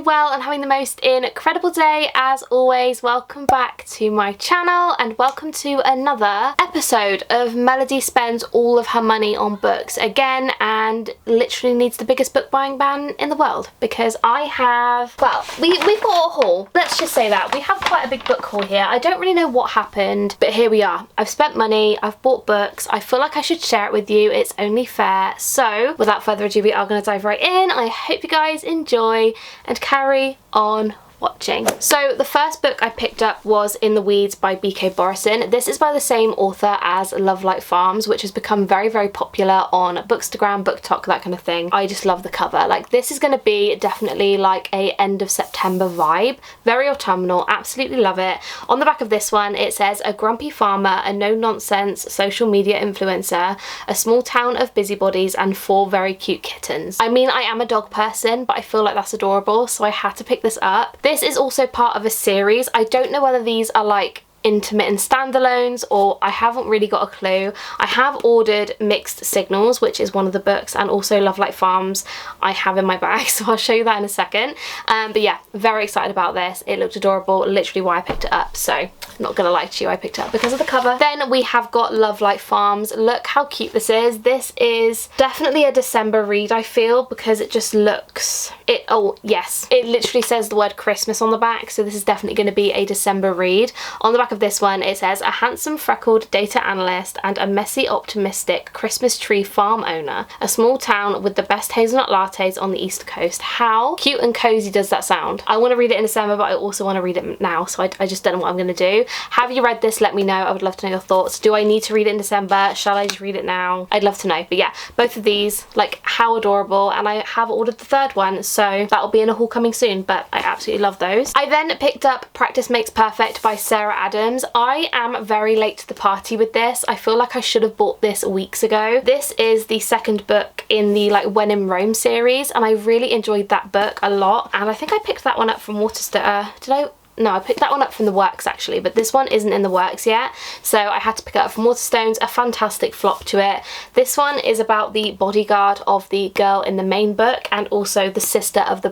well and having the most incredible day as always. Welcome back to my channel and welcome to another episode of Melody spends all of her money on books again and literally needs the biggest book buying ban in the world because I have, well, we've got a haul. Let's just say that. We have quite a big book haul here. I don't really know what happened, but here we are. I've spent money, I've bought books, I feel like I should share it with you. It's only fair. So without further ado, we are going to dive right in. I hope you guys enjoy and carry on watching. So the first book I picked up was In the Weeds by B.K. Borison. This is by the same author as Love Like Farms, which has become very, very popular on Bookstagram, BookTok, that kind of thing. I just love the cover. Like, this is going to be definitely like a end of September vibe. Very autumnal, absolutely love it. On the back of this one, it says, a grumpy farmer, a no-nonsense social media influencer, a small town of busybodies, and 4 very cute kittens. I mean, I am a dog person, but I feel like that's adorable, so I had to pick this up. This is also part of a series. I don't know whether these are like intermittent standalones or I haven't really got a clue. I have ordered Mixed Signals, which is one of the books, and also Love Like Farms I have in my bag, so I'll show you that in a second. But yeah, very excited about this. It looked adorable, literally why I picked it up, so not gonna lie to you, I picked it up because of the cover. Then we have got Love Like Farms. Look how cute this is. This is definitely a December read, I feel, because it just looks, oh yes, it literally says the word Christmas on the back, so this is definitely going to be a December read. On the back of this one it says, a handsome freckled data analyst and a messy optimistic Christmas tree farm owner, a small town with the best hazelnut lattes on the east coast. How cute and cozy does that sound? I want to read it in December, but I also want to read it now, so I just don't know what I'm going to do. Have you read this? Let me know. I would love to know your thoughts. Do I need to read it in December? Shall I just read it now? I'd love to know. But yeah, both of these, like, how adorable, and I have ordered the third one, so that'll be in a haul coming soon, but I absolutely love those. I then picked up Practice Makes Perfect by Sarah Adams. I am very late to the party with this. I feel like I should have bought this weeks ago. This is the second book in the like When in Rome series, and I really enjoyed that book a lot, and I think I picked that one up from WATERSTONES. No, I picked that one up from the works actually, but this one isn't in the works yet, so I had to pick it up from WATERSTONES. A fantastic flop to it. This one is about the bodyguard of the girl in the main book and also the sister of the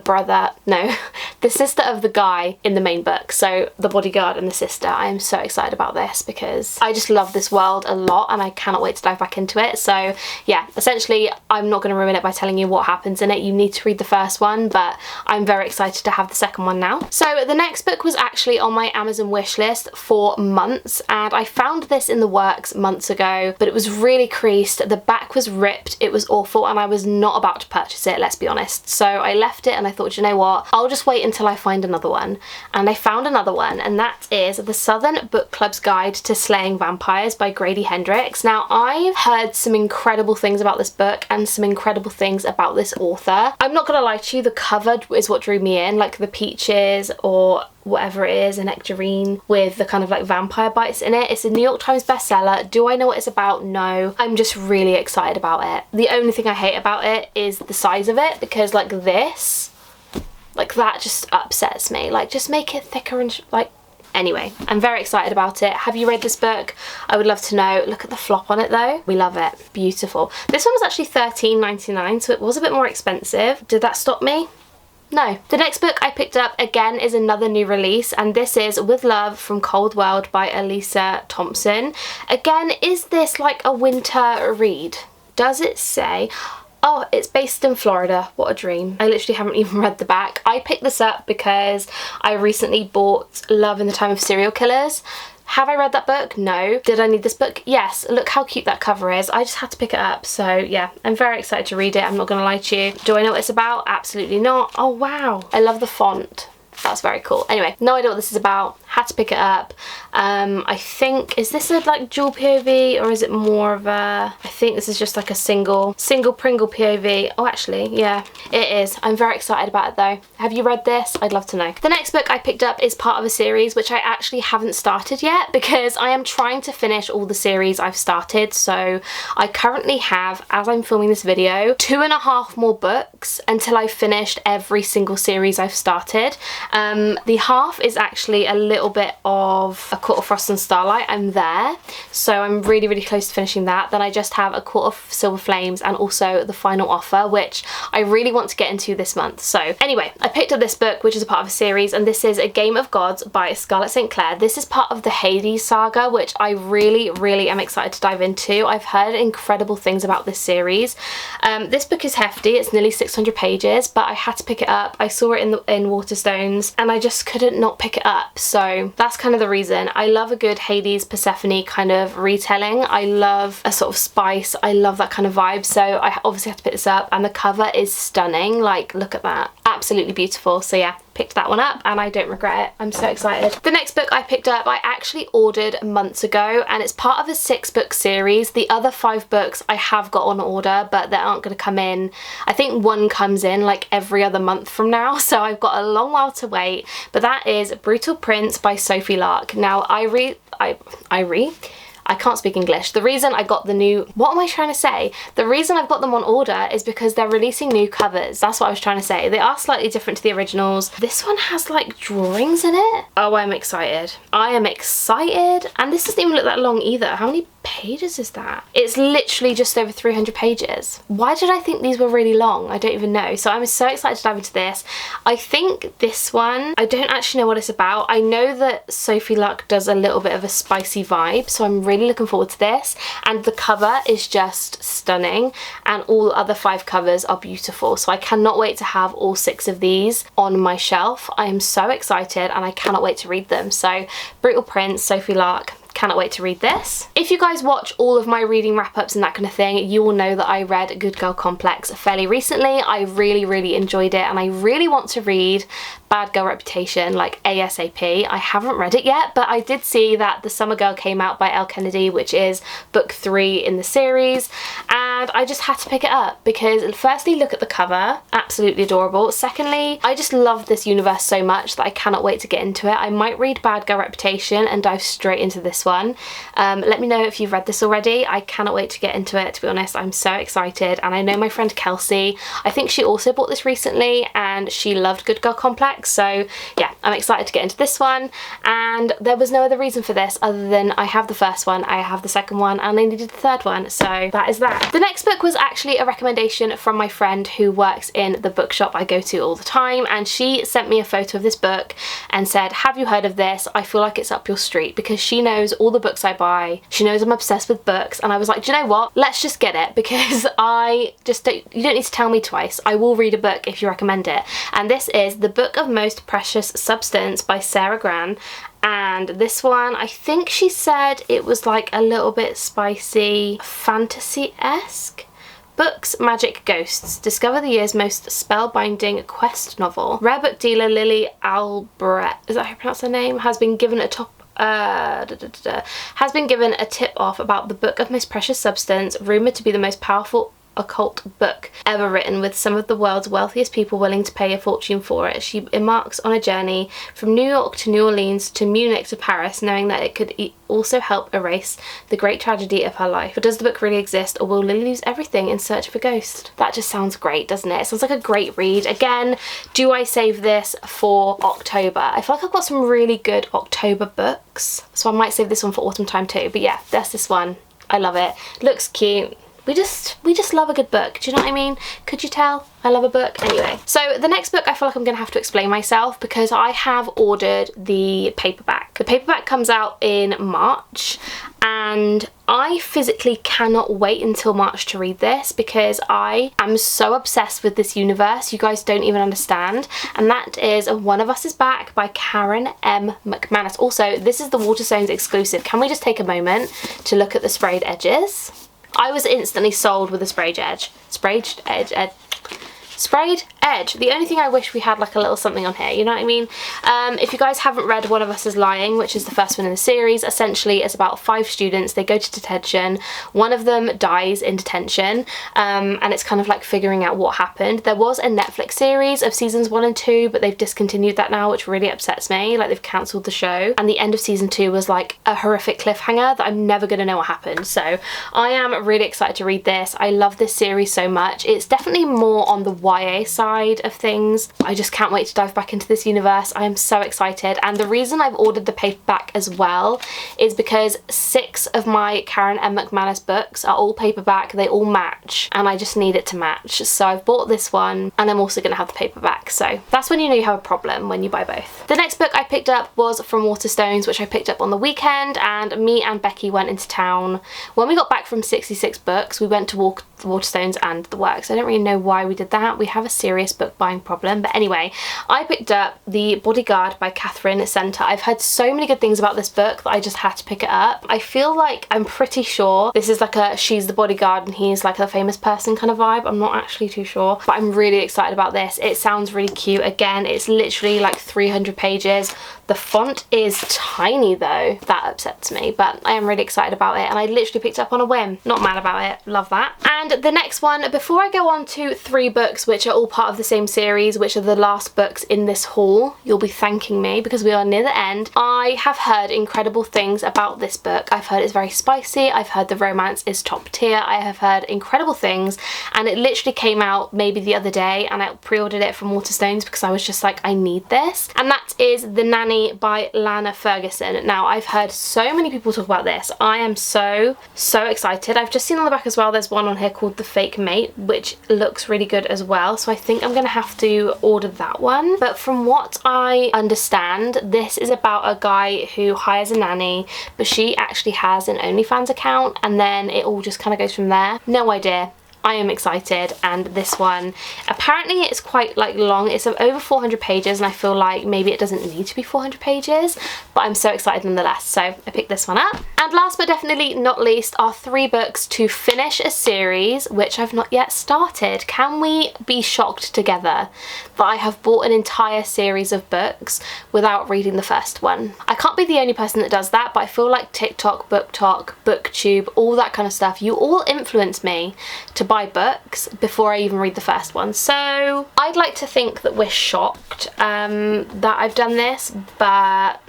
the sister of the guy in the main book. So the bodyguard and the sister. I am so excited about this because I just love this world a lot and I cannot wait to dive back into it. So yeah, essentially I'm not going to ruin it by telling you what happens in it. You need to read the first one, but I'm very excited to have the second one now. So the next book was actually on my Amazon wish list for months, and I found this in the works months ago, but it was really creased, the back was ripped, it was awful, and I was not about to purchase it, let's be honest. So I left it and I thought, you know what, I'll just wait until I find another one. And I found another one, and that is The Southern Book Club's Guide to Slaying Vampires by Grady Hendrix. Now, I've heard some incredible things about this book and some incredible things about this author. I'm not gonna lie to you, the cover is what drew me in, like the peaches or whatever it is, a nectarine with the kind of like vampire bites in it. It's a New York Times bestseller. Do I know what it's about? No. I'm just really excited about it. The only thing I hate about it is the size of it, because like this, like that just upsets me. Like, just make it thicker and like, anyway, I'm very excited about it. Have you read this book? I would love to know. Look at the flop on it though. We love it. Beautiful. This one was actually $13.99, so it was a bit more expensive. Did that stop me? No. The next book I picked up again is another new release, and this is With Love from Cold World by Elisa Thompson. Again, is this like a winter read? Does it say? Oh, it's based in Florida. What a dream. I literally haven't even read the back. I picked this up because I recently bought Love in the Time of Serial Killers. Have I read that book? No. Did I need this book? Yes. Look how cute that cover is. I just had to pick it up. So yeah, I'm very excited to read it. I'm not gonna lie to you. Do I know what it's about? Absolutely not. Oh wow. I love the font. That's very cool. Anyway, no idea what this is about. Had to pick it up. I think, is this a like dual POV or is it more of a, I think this is just like a single Pringle POV. Oh, actually, yeah, it is. I'm very excited about it though. Have you read this? I'd love to know. The next book I picked up is part of a series which I actually haven't started yet because I am trying to finish all the series I've started. So I currently have, as I'm filming this video, 2.5 more books until I've finished every single series I've started. The half is actually a little little bit of A Court of Frost and Starlight. I'm there, so I'm really, really close to finishing that. Then I just have A Court of Silver Flames and also The Final Offer, which I really want to get into this month. So anyway, I picked up this book, which is a part of a series, and this is A Game of Gods by Scarlett St. Clair. This is part of the Hades saga, which I really, really am excited to dive into. I've heard incredible things about this series. This book is hefty. It's nearly 600 pages, but I had to pick it up. I saw it in WATERSTONES and I just couldn't not pick it up. So that's kind of the reason. I love a good Hades Persephone kind of retelling. I love a sort of spice. I love that kind of vibe. So I obviously had to pick this up, and the cover is stunning. Like, look at that. Absolutely beautiful. So yeah, picked that one up and I don't regret it. I'm so excited. The next book I picked up I actually ordered months ago, and it's part of a 6-book series. The other 5 books I have got on order, but they aren't going to come in. I think one comes in like every other month from now, so I've got a long while to wait. But that is Brutal Prince by Sophie Lark. Now I can't speak English. The reason I got the new... What am I trying to say? The reason I've got them on order is because they're releasing new covers. That's what I was trying to say. They are slightly different to the originals. This one has like drawings in it. Oh, I'm excited. I am excited. And this doesn't even look that long either. How many pages is that? It's literally just over 300 pages. Why did I think these were really long? I don't even know. So I'm so excited to dive into this. I think this one, I don't actually know what it's about. I know that Sophie Lark does a little bit of a spicy vibe, so I'm really looking forward to this. And the cover is just stunning, and all the other 5 covers are beautiful. So I cannot wait to have all 6 of these on my shelf. I am so excited and I cannot wait to read them. So Brutal Prince, Sophie Lark. Cannot wait to read this. If you guys watch all of my reading wrap-ups and that kind of thing, you will know that I read Good Girl Complex fairly recently. I really, really enjoyed it, and I really want to read Bad Girl Reputation like ASAP. I haven't read it yet, but I did see that The Summer Girl came out by Elle Kennedy, which is book 3 in the series, and I just had to pick it up because firstly, look at the cover, absolutely adorable. Secondly, I just love this universe so much that I cannot wait to get into it. I might read Bad Girl Reputation and dive straight into this one. Let me know if you've read this already. I cannot wait to get into it, to be honest. I'm so excited, and I know my friend Kelsey, I think she also bought this recently and she loved Good Girl Complex, so yeah, I'm excited to get into this one. And there was no other reason for this other than I have the first one, I have the second one, and I needed the third one, so that is that. The next book was actually a recommendation from my friend who works in the bookshop I go to all the time, and she sent me a photo of this book and said, have you heard of this? I feel like it's up your street, because she knows all the books I buy. She knows I'm obsessed with books, and I was like, do you know what? Let's just get it, because I just don't, you don't need to tell me twice. I will read a book if you recommend it. And this is The Book of Most Precious Substance by Sarah Gran. And this one, I think she said it was like a little bit spicy, fantasy-esque. Books, Magic, Ghosts. Discover the year's most spellbinding quest novel. Rare book dealer Lily Albrecht, is that how you pronounce her name? Has been given a tip-off about the Book of Most Precious Substance, rumoured to be the most powerful occult book ever written, with some of the world's wealthiest people willing to pay a fortune for it. She embarks on a journey from New York to New Orleans to Munich to Paris, knowing that it could also help erase the great tragedy of her life. But does the book really exist, or will Lily lose everything in search of a ghost? That just sounds great, doesn't it? It sounds like a great read. Again, do I save this for October? I feel like I've got some really good October books, so I might save this one for autumn time too. But yeah, that's this one. I love it. Looks cute. We just love a good book, do you know what I mean? Could you tell? I love a book. Anyway, so the next book I feel like I'm going to have to explain myself, because I have ordered the paperback. The paperback comes out in March, and I physically cannot wait until March to read this, because I am so obsessed with this universe, you guys don't even understand. And that is One of Us is Back by Karen M. McManus. Also, this is the WATERSTONES exclusive. Can we just take a moment to look at the sprayed edges? I was instantly sold with a sprayed edge. Sprayed edge. The only thing I wish we had like a little something on here, you know what I mean? If you guys haven't read One of Us is Lying, which is the first one in the series, essentially it's about 5 students. They go to detention. One of them dies in detention, and it's kind of like figuring out what happened. There was a Netflix series of seasons 1 and 2, but they've discontinued that now, which really upsets me. Like, they've cancelled the show, and the end of season 2 was like a horrific cliffhanger that I'm never gonna know what happened. So I am really excited to read this. I love this series so much. It's definitely more on the YA side of things. I just can't wait to dive back into this universe. I am so excited, and the reason I've ordered the paperback as well is because 6 of my Karen M. McManus books are all paperback. They all match, and I just need it to match. So I've bought this one, and I'm also going to have the paperback. So that's when you know you have a problem, when you buy both. The next book I picked up was from WATERSTONES, which I picked up on the weekend, and me and Becky went into town. When we got back from 66 Books, we went to WATERSTONES and the works. I don't really know why we did that. We have a serious book buying problem. But anyway, I picked up The Bodyguard by Catherine Center. I've heard so many good things about this book that I just had to pick it up. I feel like, I'm pretty sure this is like a she's the bodyguard and he's like a famous person kind of vibe. I'm not actually too sure, but I'm really excited about this. It sounds really cute. Again, it's literally like 300 pages. The font is tiny though. That upsets me, but I am really excited about it, and I literally picked it up on a whim. Not mad about it. Love that. And the next one, before I go on to 3 books which are all part of the same series, which are the last books in this haul, you'll be thanking me because we are near the end. I have heard incredible things about this book. I've heard it's very spicy. I've heard the romance is top tier. I have heard incredible things, and it literally came out maybe the other day, and I pre-ordered it from WATERSTONES because I was just like, I need this. And that is The Nanny by Lana Ferguson. Now, I've heard so many people talk about this. I am so excited. I've just seen on the back as well, there's one on here called The Fake Mate, which looks really good as well, so I think I'm gonna have to order that one. But from what I understand, this is about a guy who hires a nanny, but she actually has an OnlyFans account, and then it all just kind of goes from there. No idea. I am excited, and this one, apparently it's quite like long. It's over 400 pages, and I feel like maybe it doesn't need to be 400 pages, but I'm so excited nonetheless, so I picked this one up. And last but definitely not least are 3 books to finish a series which I've not yet started. Can we be shocked together that I have bought an entire series of books without reading the first one? I can't be the only person that does that, but I feel like TikTok, BookTok, BookTube, all that kind of stuff, you all influence me to buy books before I even read the first one. So I'd like to think that we're shocked that I've done this, but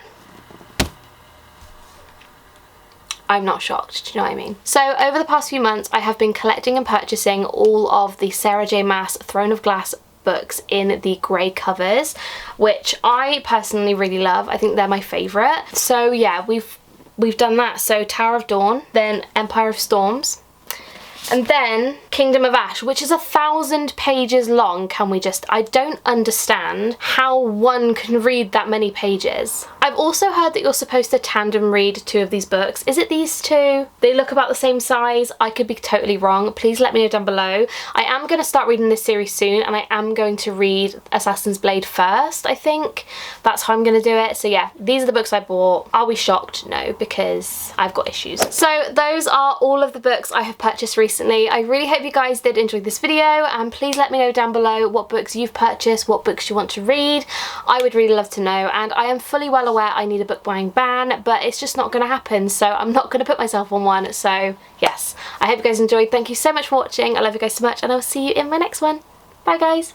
I'm not shocked, do you know what I mean? So over the past few months, I have been collecting and purchasing all of the Sarah J Maas Throne of Glass books in the grey covers, which I personally really love. I think they're my favourite. So yeah, we've done that. So Tower of Dawn, then Empire of Storms, and then Kingdom of Ash, which is 1,000 pages long. Can we just, I don't understand how one can read that many pages. I've also heard that you're supposed to tandem read 2 of these books. Is it these 2? They look about the same size. I could be totally wrong. Please let me know down below. I am going to start reading this series soon, and I am going to read Assassin's Blade first, I think. That's how I'm going to do it. So yeah, these are the books I bought. Are we shocked? No, because I've got issues. So those are all of the books I have purchased recently. I really hope you guys did enjoy this video, and please let me know down below what books you've purchased, what books you want to read. I would really love to know, and I am fully well aware I need a book buying ban, but it's just not going to happen, so I'm not going to put myself on one. So yes, I hope you guys enjoyed. Thank you so much for watching. I love you guys so much, and I'll see you in my next one. Bye guys.